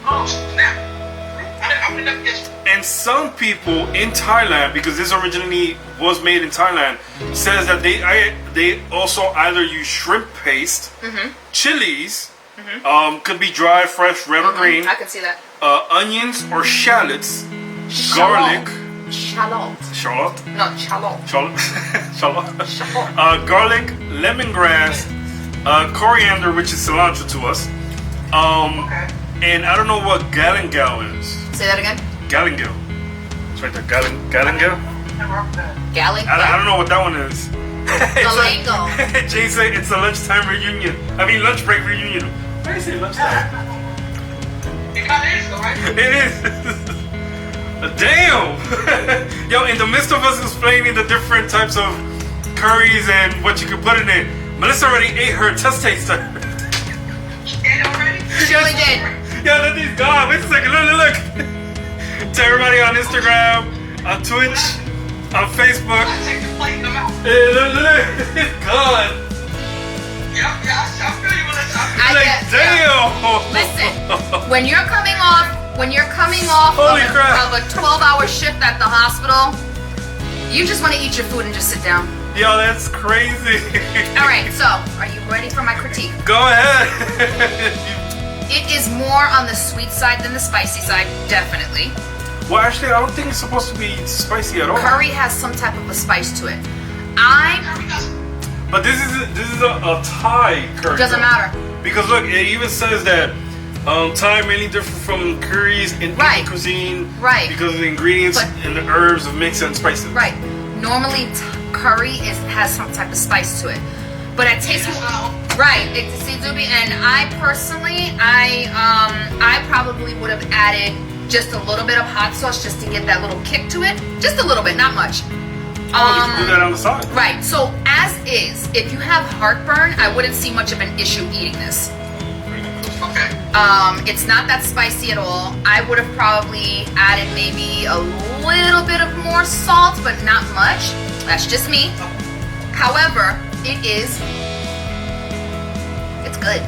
Oh, snap. I'm gonna get.
And some people in Thailand, because this originally was made in Thailand, says that they also either use shrimp paste, chilies, could be dry, fresh, red or green,
I can see that.
onions or shallots, garlic,
Shallot.
shallot,
No, shallot.
shallot, garlic, lemongrass, coriander, which is cilantro to us, and I don't know what galangal is.
Say that again.
Galangal. It's right there. Galangal.
Gallic.
I don't know what that one is.
Galangal.
Jay said it's a lunchtime reunion. I mean lunch break reunion. Why do you say lunchtime?
It kind of is, though, right?
It is. Damn. Yo, in the midst of us explaining the different types of curries and what you can put in it, Melissa already ate her test taster.
Ate already?
She really did.
Yo, look, these gone. Wait a second. Look. To everybody on Instagram, on Twitch, on Facebook.
I take the plate in the mouth.
Hey, look. It's gone.
Yeah, I feel you, Melissa.
Like, damn.
Listen, when you're coming off
Holy crap.
of a 12-hour shift at the hospital, you just want to eat your food and just sit down.
Yo, that's crazy.
All right, so are you ready for my critique?
Go ahead.
It is more on the sweet side than the spicy side, definitely.
Well, actually, I don't think it's supposed to be spicy at all.
Curry has some type of a spice to it.
But this is a Thai curry.
Doesn't matter.
Because look, it even says that Thai mainly different from curries in Indian cuisine.
Right.
Because of the ingredients and the herbs of mix and spices.
Right. Normally, curry has some type of spice to it, but it tastes right. It's Doobie, and I personally, I probably would have added just a little bit of hot sauce just to get that little kick to it. Just a little bit, not much.
You can do that on the side.
Right. So as is, if you have heartburn, I wouldn't see much of an issue eating this.
Okay.
It's not that spicy at all. I would have probably added maybe a little bit of more salt, but not much. That's just me. However, it's good.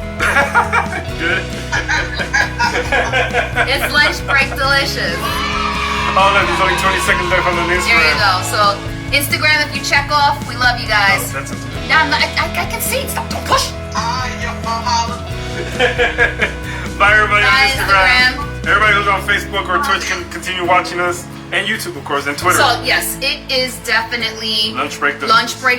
Good.
It's lunch break delicious.
Oh, look, there's only 20 seconds left on the Instagram.
There you go. So Instagram, if you check off, we love you guys.
Oh, that's it.
Yeah, I can see it. Stop! Don't push.
Bye, everybody on
Bye,
Instagram. Everybody who's on Facebook or Twitch can continue watching us, and YouTube, of course, and Twitter.
So yes, it is definitely
Lunch break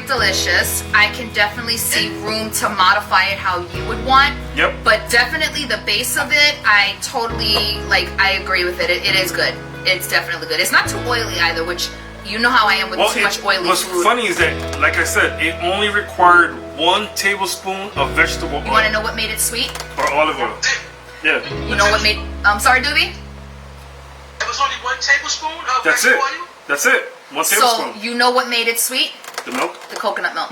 delicious.
I can definitely see room to modify it how you would want.
Yep.
But definitely the base of it, I totally I agree with it. It is good. It's definitely good. It's not too oily either, which you know how I am with too much oily
what's
food.
What's funny is that, like I said, it only required 1 tablespoon of vegetable oil.
You want to know what made it sweet?
Or olive oil. Yeah.
You know what made? I'm sorry, Doobie.
It was only 1 tablespoon. tablespoon of
That's
rice
it.
oil.
That's it. 1 tablespoon.
So you know what made it sweet?
The milk.
The coconut milk.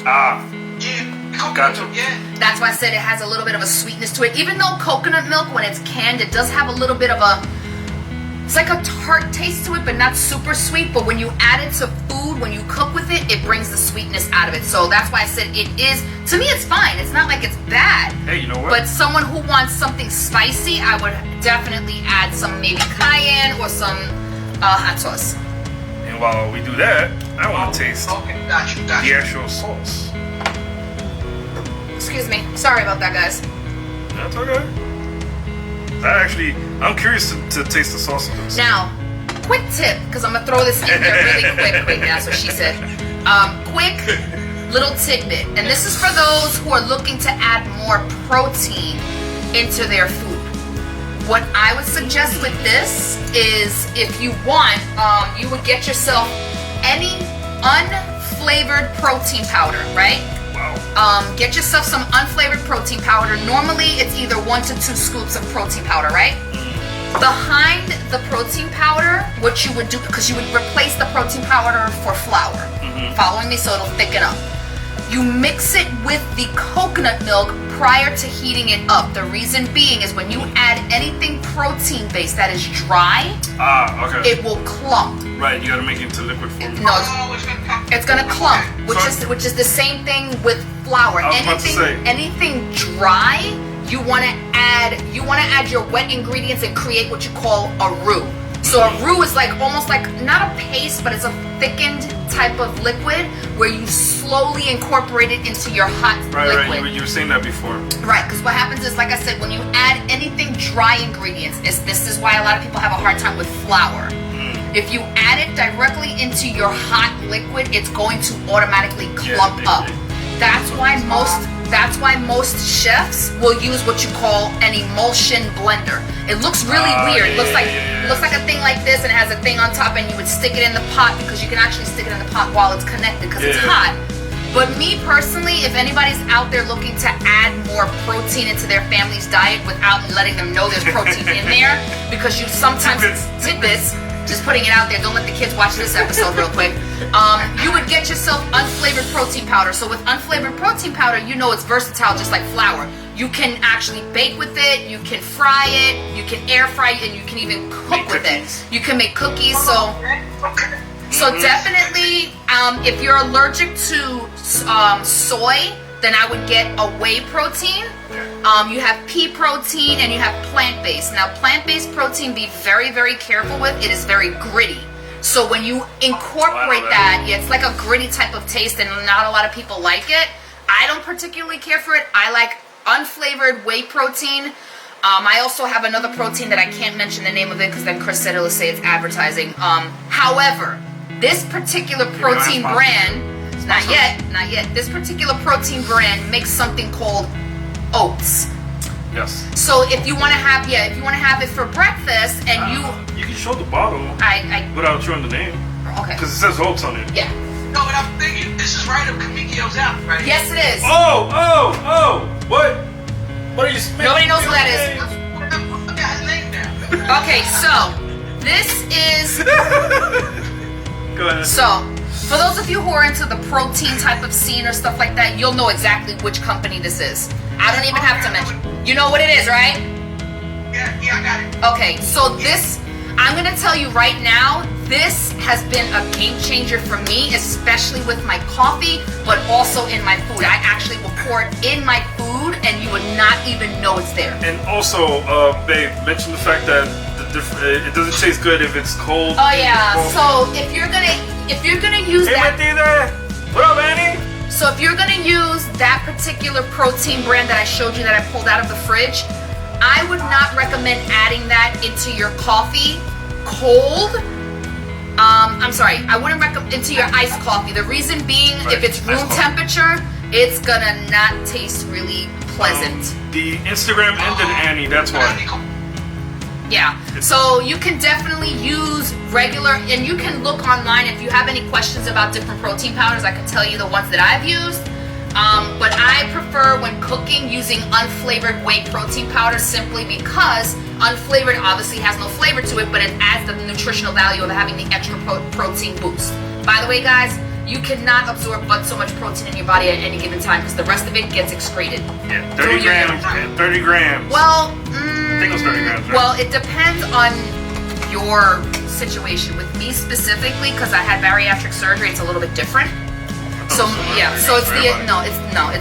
Ah.
Yeah, coconut
Gotcha.
milk, yeah.
That's why I said it has a little bit of a sweetness to it. Even though coconut milk, when it's canned, it does have a little bit of a, it's like a tart taste to it, but not super sweet. But when you add it to food, when you cook with it, it brings the sweetness out of it. So that's why I said it is, to me it's fine. It's not like it's bad.
Hey, you know what?
But someone who wants something spicy, I would definitely add some maybe cayenne or some hot sauce.
And while we do that, I want to taste
Okay, got you.
the actual sauce.
Excuse me. Sorry about that, guys.
That's okay. I'm curious to taste the sauce of this.
Now, quick tip, because I'm going to throw this in there really quick. That's what she said. Quick little tidbit. And this is for those who are looking to add more protein into their food. What I would suggest with this is, if you want, you would get yourself any unflavored protein powder, right?
Wow.
Get yourself some unflavored protein powder. Normally, it's either 1 to 2 scoops of protein powder, right? Behind the protein powder, what you would do, because you would replace the protein powder for flour. Following me, so it'll thicken up. You mix it with the coconut milk prior to heating it up. The reason being is when you add anything protein-based that is dry,
okay.
it will clump.
Right, you gotta make it into liquid form.
No,
Oh, it's gonna come.
it's gonna clump,
Okay.
which is the same thing with flour.
I was about to say.
Anything dry, you wanna add your wet ingredients and create what you call a roux. So a roux is like almost like not a paste, but it's a thickened type of liquid where you slowly incorporate it into your hot liquid.
Right. You were saying that before.
Right, because what happens is, like I said, when you add anything dry ingredients, this is why a lot of people have a hard time with flour. If you add it directly into your hot liquid, it's going to automatically clump up. That's why most chefs will use what you call an emulsion blender. It looks really weird. It looks like a thing like this, and it has a thing on top, and you would stick it in the pot, because you can actually stick it in the pot while it's connected, because it's hot. But me personally, if anybody's out there looking to add more protein into their family's diet without letting them know there's protein in there, because you sometimes tidbits. Just putting it out there. Don't let the kids watch this episode real quick. You would get yourself unflavored protein powder. So with unflavored protein powder, you know it's versatile, just like flour. You can actually bake with it. You can fry it. You can air fry it, and you can even cook with it. You can make cookies. So definitely, if you're allergic to soy, then I would get a whey protein. You have pea protein and you have plant-based. Now, plant-based protein, be very, very careful with. It is very gritty. So when you incorporate that, it's like a gritty type of taste, and not a lot of people like it. I don't particularly care for it. I like unflavored whey protein. I also have another protein that I can't mention the name of it, because then Chris said it'll say it's advertising. However, this particular protein brand, not yet. This particular protein brand makes something called oats.
Yes.
So if you want to have it for breakfast, and
you can show the bottle without showing the name.
Okay.
Because it says oats on it.
Yeah.
No, but I'm thinking this is right up Kamikio's out, right?
Yes, it is.
Oh! What? What are you smelling?
Nobody knows who that is.
I got his name down.
Okay, so this is.
Go ahead.
So, for those of you who are into the protein type of scene or stuff like that, you'll know exactly which company this is. I don't even have to mention. You know what it is, right?
Yeah, I got it.
Okay, so this, I'm gonna tell you right now, this has been a game changer for me, especially with my coffee, but also in my food. I actually will pour it in my food, and you would not even know it's there.
And also, babe, mention the fact that it doesn't taste good if it's cold.
Oh yeah. So if you're gonna use that.
What up, Annie?
So if you're gonna use that particular protein brand that I showed you that I pulled out of the fridge, I would not recommend adding that into your coffee cold. I'm sorry, I wouldn't recommend into your iced coffee. The reason being, if it's room temperature, it's gonna not taste really pleasant.
The Instagram ended Annie, that's why.
Yeah, so you can definitely use regular, and you can look online if you have any questions about different protein powders. I can tell you the ones that I've used. But I prefer, when cooking, using unflavored whey protein powder, simply because unflavored obviously has no flavor to it, but it adds the nutritional value of having the extra protein boost. By the way, guys, you cannot absorb but so much protein in your body at any given time because the rest of it gets excreted.
Yeah, 30 grams, man. 30 grams.
Well,
I think it was 30 grams, right?
Well, it depends on your situation. With me specifically, because I had bariatric surgery, it's a little bit different. So yeah, so it's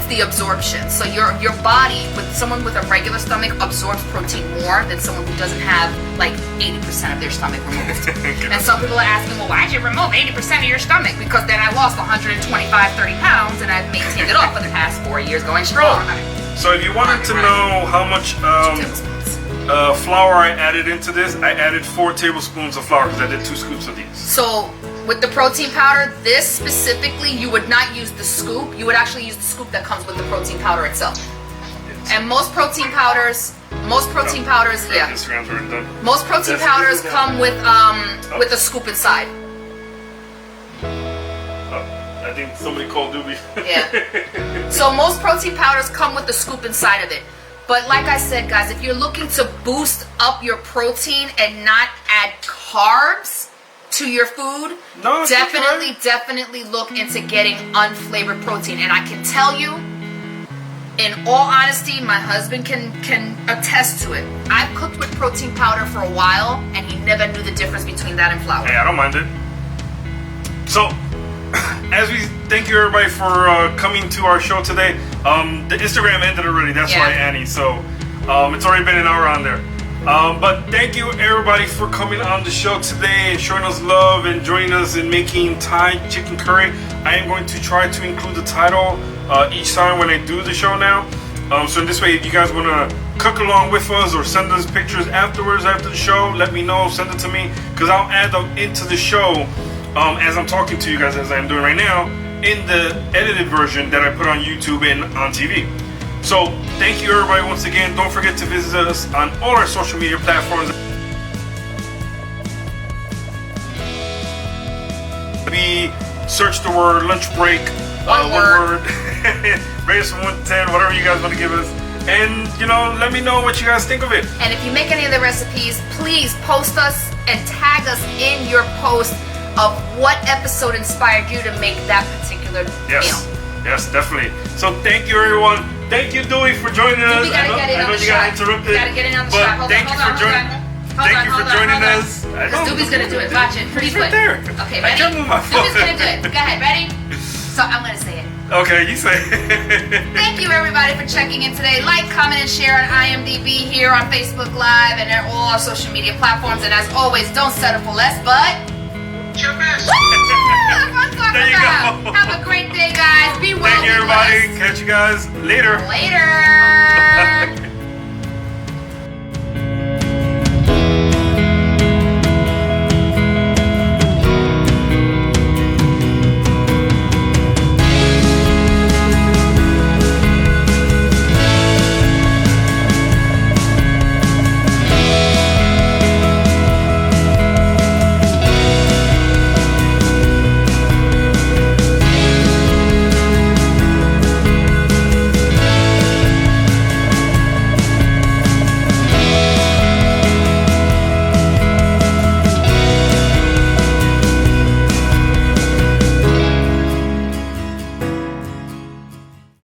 the absorption. So your body, with someone with a regular stomach, absorbs protein more than someone who doesn't have like 80% of their stomach removed. And some people are asking, well, why'd you remove 80% of your stomach? Because then I lost 125, 30 pounds, and I've maintained it off for the past 4 years going strong.
So if you wanted to know how much flour I added into this, I added 4 tablespoons of flour because I did 2 scoops of these.
So with the protein powder, this specifically, you would not use the scoop. You would actually use the scoop that comes with the protein powder itself. And most protein powders, yeah. Most protein powders come with a scoop inside.
I think somebody called Doobie.
Yeah. So most protein powders come with the scoop inside of it. But like I said, guys, if you're looking to boost up your protein and not add carbs to your food, definitely look into getting unflavored protein. And I can tell you, in all honesty, my husband can attest to it. I've cooked with protein powder for a while, and he never knew the difference between that and flour.
Hey, I don't mind it. So, as we thank you everybody for coming to our show today. The Instagram ended already. That's why, Annie. So, it's already been an hour on there. But thank you everybody for coming on the show today and showing us love and joining us in making Thai chicken curry. I am going to try to include the title each time when I do the show now. So in this way, if you guys want to cook along with us or send us pictures afterwards after the show, let me know, send it to me, because I'll add them into the show as I'm talking to you guys, as I'm doing right now, in the edited version that I put on YouTube and on TV. So, thank you everybody once again. Don't forget to visit us on all our social media platforms. Search the word lunch break. One word. Rate us from 1 to 10, whatever you guys want to give us. And, let me know what you guys think of it.
And if you make any of the recipes, please post us and tag us in your post of what episode inspired you to make that particular meal.
Yes, definitely. So, thank you everyone. Thank you, Dewey, for joining us.
I know you got interrupted. You gotta get in on the shot.
Thank you for joining us.
Doobie's gonna do it. Watch it. Please
right there.
Okay, ready?
I can't move my phone.
Doobie's gonna do it. Go ahead. Ready? So I'm gonna say it.
Okay, you say it.
Thank you everybody for checking in today. Like, comment, and share on IMDb, here on Facebook Live, and on all our social media platforms. And as always, don't settle for less, but
your best.
There you go.
Have a great day, guys. Be well.
Thank you, everybody. Catch you guys later.
Later.